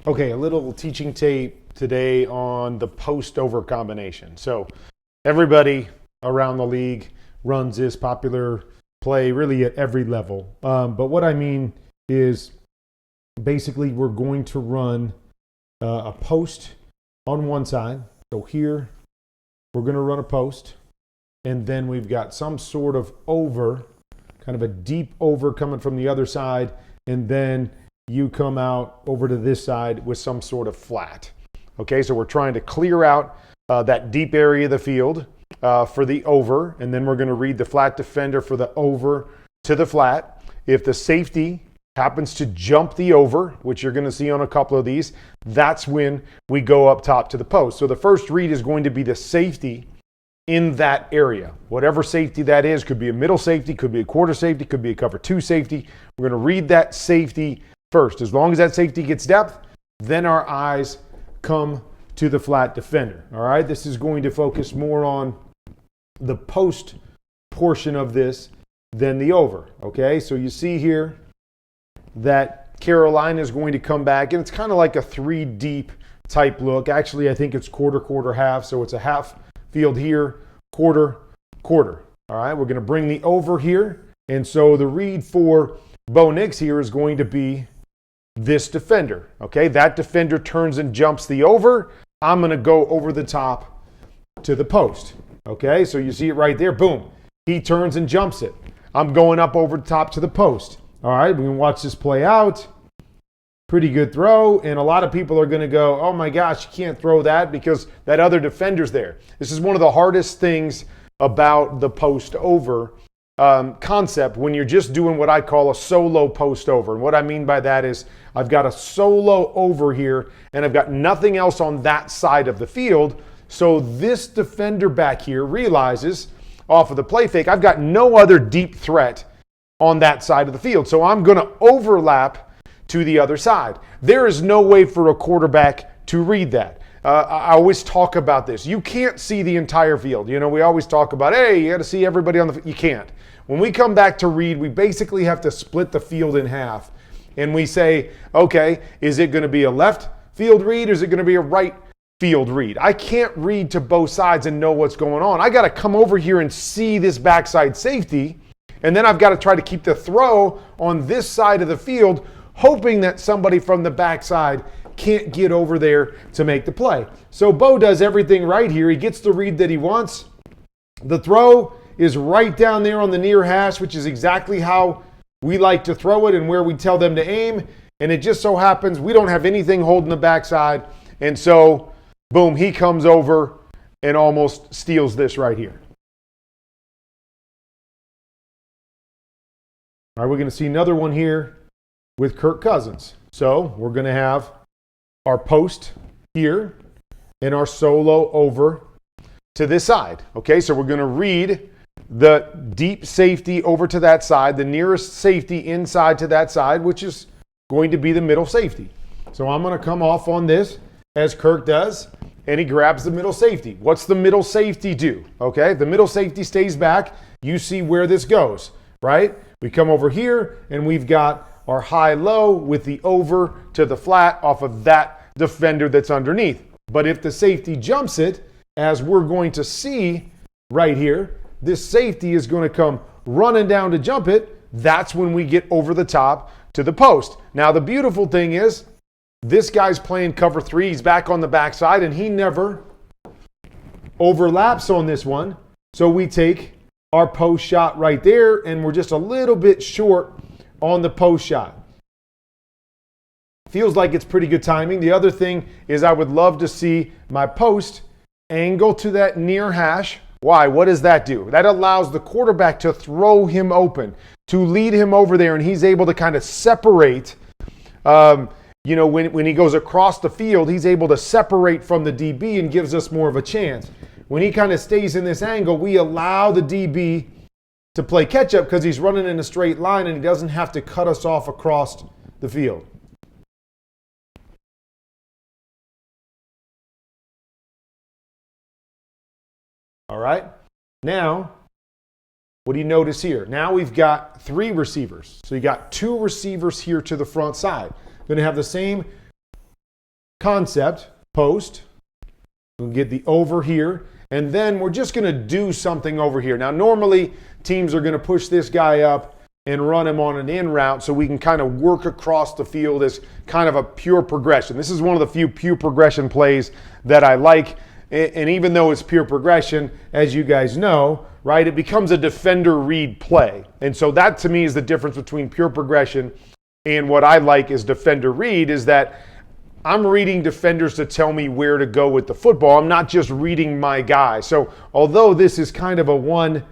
Okay, a little teaching tape today on the post-over combination. So everybody around the league runs this popular play really at every level. But what I mean is basically we're going to run a post on one side. So here we're going to run a post, and then we've got some sort of over, kind of a deep over coming from the other side, and then you come out over to this side with some sort of flat. Okay, so we're trying to clear out that deep area of the field for the over, and then we're going to read the flat defender for the over to the flat. If the safety happens to jump the over, which you're going to see on a couple of these, that's when we go up top to the post. So the first read is going to be the safety in that area. Whatever safety that is, could be a middle safety, could be a quarter safety, could be a cover two safety. We're going to read that safety first. As long as that safety gets depth, then our eyes come to the flat defender. All right, this is going to focus more on the post portion of this than the over. Okay, so you see here that Carolina is going to come back, and it's kind of like a three deep type look. Actually, I think it's quarter, quarter, half. So it's a half field here, quarter, quarter. All right, we're going to bring the over here. And so the read for Bo Nix here is going to be this defender. Okay, that defender turns and jumps the over. I'm going to go over the top to the post. Okay, so you see it right there. Boom. He turns and jumps it. I'm going up over the top to the post. All right, we can watch this play out. Pretty good throw, and a lot of people are going to go, oh my gosh, you can't throw that because that other defender's there. This is one of the hardest things about the post over concept when you're just doing what I call a solo post over. And what I mean by that is I've got a solo over here, and I've got nothing else on that side of the field. So this defender back here realizes off of the play fake, I've got no other deep threat on that side of the field. So I'm going to overlap to the other side. There is no way for a quarterback to read that. I always talk about this. You can't see the entire field. You know, we always talk about, hey, you got to see everybody on the. You can't. When we come back to read, we basically have to split the field in half. And we say, okay, is it going to be a left field read or is it going to be a right field read? I can't read to both sides and know what's going on. I got to come over here and see this backside safety. And then I've got to try to keep the throw on this side of the field, hoping that somebody from the backside can't get over there to make the play. So Bo does everything right here. He gets the read that he wants. The throw is right down there on the near hash, which is exactly how we like to throw it and where we tell them to aim. And it just so happens we don't have anything holding the backside. And so, boom, he comes over and almost steals this right here. All right, we're going to see another one here with Kirk Cousins. So we're going to have our post here and our solo over to this side. Okay, so we're going to read the deep safety over to that side, the nearest safety inside to that side, which is going to be the middle safety. So I'm going to come off on this as Kirk does, and he grabs the middle safety. What's the middle safety do? Okay, the middle safety stays back. You see where this goes, right? We come over here, and we've got our high-low with the over to the flat off of that defender that's underneath. But if the safety jumps it, as we're going to see right here, this safety is going to come running down to jump it. That's when we get over the top to the post. Now, the beautiful thing is this guy's playing cover three. He's back on the backside, and he never overlaps on this one. So we take our post shot right there, and we're just a little bit short on the post shot. Feels like it's pretty good timing. The other thing is I would love to see my post angle to that near hash. Why? What does that do? That allows the quarterback to throw him open, to lead him over there, and he's able to kind of separate. When he goes across the field, he's able to separate from the DB and gives us more of a chance. When he kind of stays in this angle, we allow the DB to play catch up because he's running in a straight line and he doesn't have to cut us off across the field. All right. Now, what do you notice here? Now we've got three receivers. So you got two receivers here to the front side. Going to have the same concept, post. We'll get the over here. And then we're just going to do something over here. Now, normally teams are going to push this guy up and run him on an in route so we can kind of work across the field as kind of a pure progression. This is one of the few pure progression plays that I like. And even though it's pure progression, as you guys know, right, it becomes a defender read play. And so that to me is the difference between pure progression and what I like is defender read, is that I'm reading defenders to tell me where to go with the football. I'm not just reading my guy. So although this is kind of a 1,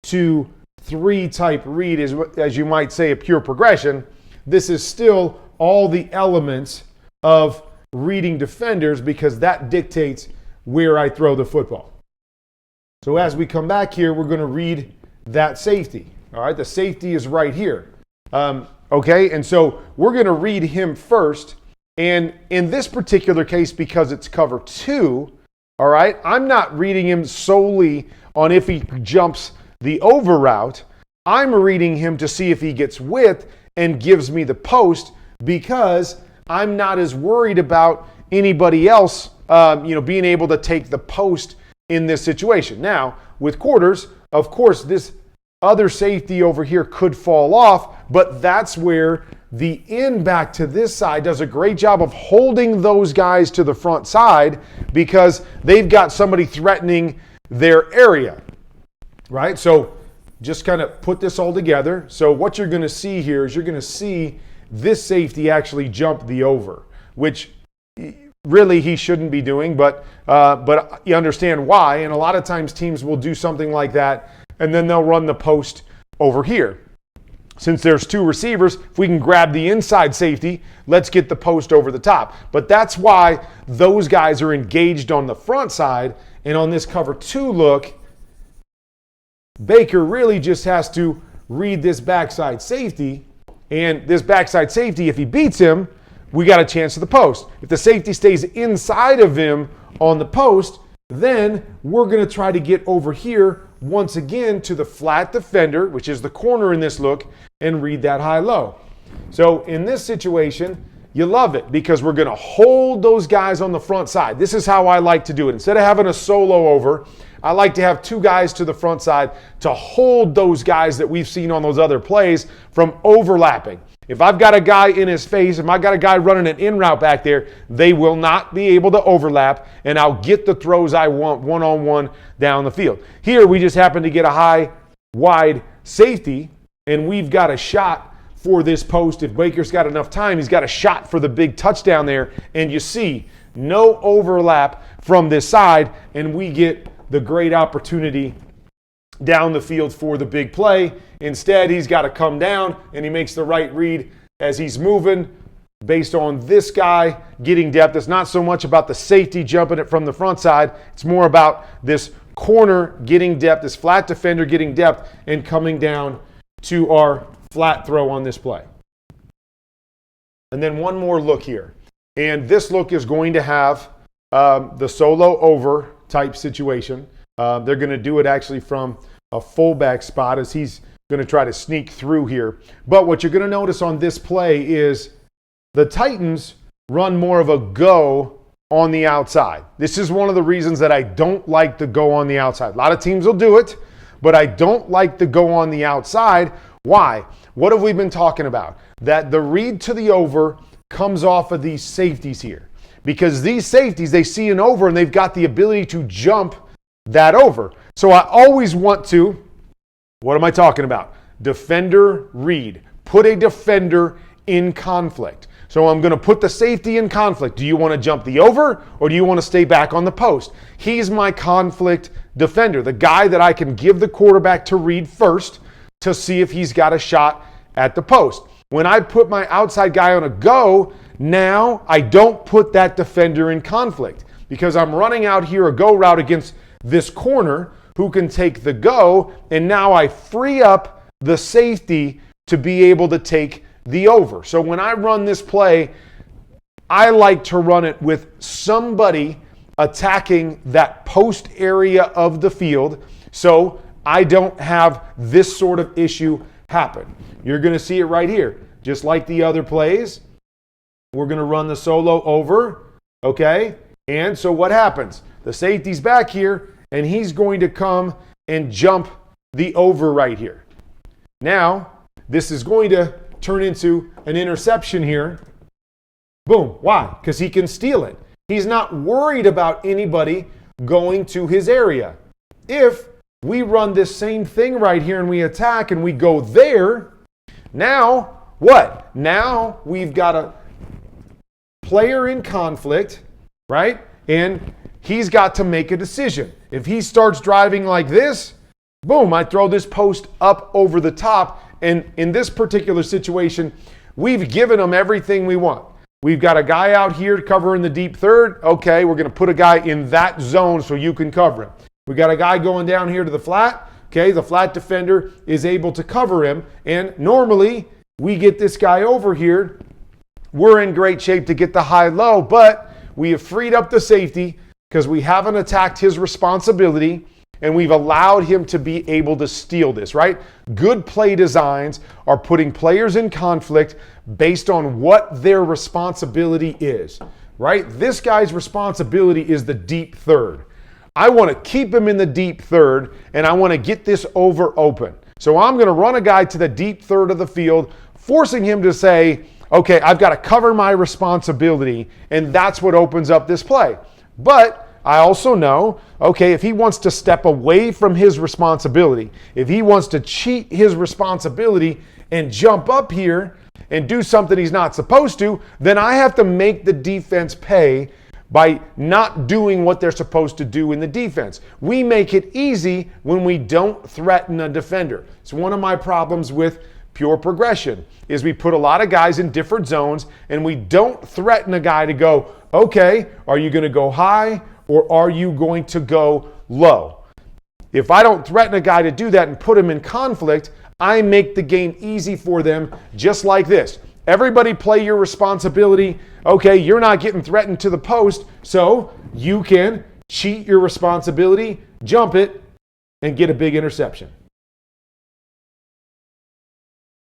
2, 3 type read, as you might say, a pure progression, this is still all the elements of reading defenders because that dictates where I throw the football. So as we come back here, we're going to read that safety. All right, the safety is right here. Okay, and so we're going to read him first. And in this particular case, because it's cover 2, all right, I'm not reading him solely on if he jumps the over route. I'm reading him to see if he gets width and gives me the post because I'm not as worried about anybody else, being able to take the post in this situation. Now, with quarters, of course, this other safety over here could fall off, but that's where the in back to this side does a great job of holding those guys to the front side because they've got somebody threatening their area, right? So just kind of put this all together. So what you're going to see here is you're going to see this safety actually jump the over, which really he shouldn't be doing, but you understand why. And a lot of times teams will do something like that, and then they'll run the post over here. Since there's 2 receivers, if we can grab the inside safety, let's get the post over the top. But that's why those guys are engaged on the front side. And on this cover 2 look, Baker really just has to read this backside safety. And this backside safety, if he beats him, we got a chance to the post. If the safety stays inside of him on the post, then we're going to try to get over here once again to the flat defender, which is the corner in this look, and read that high-low. So in this situation, you love it because we're going to hold those guys on the front side. This is how I like to do it. Instead of having a solo over, I like to have 2 guys to the front side to hold those guys that we've seen on those other plays from overlapping. If I've got a guy in his face, if I've got a guy running an in route back there, they will not be able to overlap, and I'll get the throws I want one-on-one down the field. Here, we just happen to get a high, wide safety, and we've got a shot for this post. If Baker's got enough time, he's got a shot for the big touchdown there, and you see no overlap from this side, and we get the great opportunity down the field for the big play. Instead, he's got to come down, and he makes the right read as he's moving based on this guy getting depth. It's not so much about the safety jumping it from the front side. It's more about this corner getting depth, this flat defender getting depth, and coming down to our flat throw on this play. And then one more look here. And this look is going to have the solo over type situation. They're going to do it actually from a fullback spot as he's going to try to sneak through here. But what you're going to notice on this play is the Titans run more of a go on the outside. This is one of the reasons that I don't like the go on the outside. A lot of teams will do it, but I don't like the go on the outside. Why? What have we been talking about? That the read to the over comes off of these safeties here. Because these safeties, they see an over and they've got the ability to jump that over. So I always want to, what am I talking about? Defender read. Put a defender in conflict. So I'm going to put the safety in conflict. Do you want to jump the over or do you want to stay back on the post? He's my conflict defender, the guy that I can give the quarterback to read first to see if he's got a shot at the post. When I put my outside guy on a go, now I don't put that defender in conflict because I'm running out here a go route against this corner who can take the go, and now I free up the safety to be able to take the over. So when I run this play, I like to run it with somebody attacking that post area of the field so I don't have this sort of issue happen. You're going to see it right here. Just like the other plays, we're going to run the solo over. Okay? And so what happens? The safety's back here, and he's going to come and jump the over right here. Now, this is going to turn into an interception here. Boom. Why? Because he can steal it. He's not worried about anybody going to his area. If we run this same thing right here and we attack and we go there, now what? Now we've got a player in conflict, right? And he's got to make a decision. If he starts driving like this, boom, I throw this post up over the top. And in this particular situation, we've given him everything we want. We've got a guy out here covering the deep third. Okay, we're going to put a guy in that zone so you can cover him. We got a guy going down here to the flat. Okay, the flat defender is able to cover him. And normally, we get this guy over here. We're in great shape to get the high-low, but we have freed up the safety because we haven't attacked his responsibility, and we've allowed him to be able to steal this, right? Good play designs are putting players in conflict based on what their responsibility is, right? This guy's responsibility is the deep third. I want to keep him in the deep third, and I want to get this over open. So I'm going to run a guy to the deep third of the field, forcing him to say, okay, I've got to cover my responsibility, and that's what opens up this play. But I also know, okay, if he wants to step away from his responsibility, if he wants to cheat his responsibility and jump up here and do something he's not supposed to, then I have to make the defense pay by not doing what they're supposed to do in the defense. We make it easy when we don't threaten a defender. It's one of my problems with pure progression is we put a lot of guys in different zones and we don't threaten a guy to go, okay, are you going to go high or are you going to go low? If I don't threaten a guy to do that and put him in conflict, I make the game easy for them just like this. Everybody play your responsibility. Okay, you're not getting threatened to the post, so you can cheat your responsibility, jump it, and get a big interception.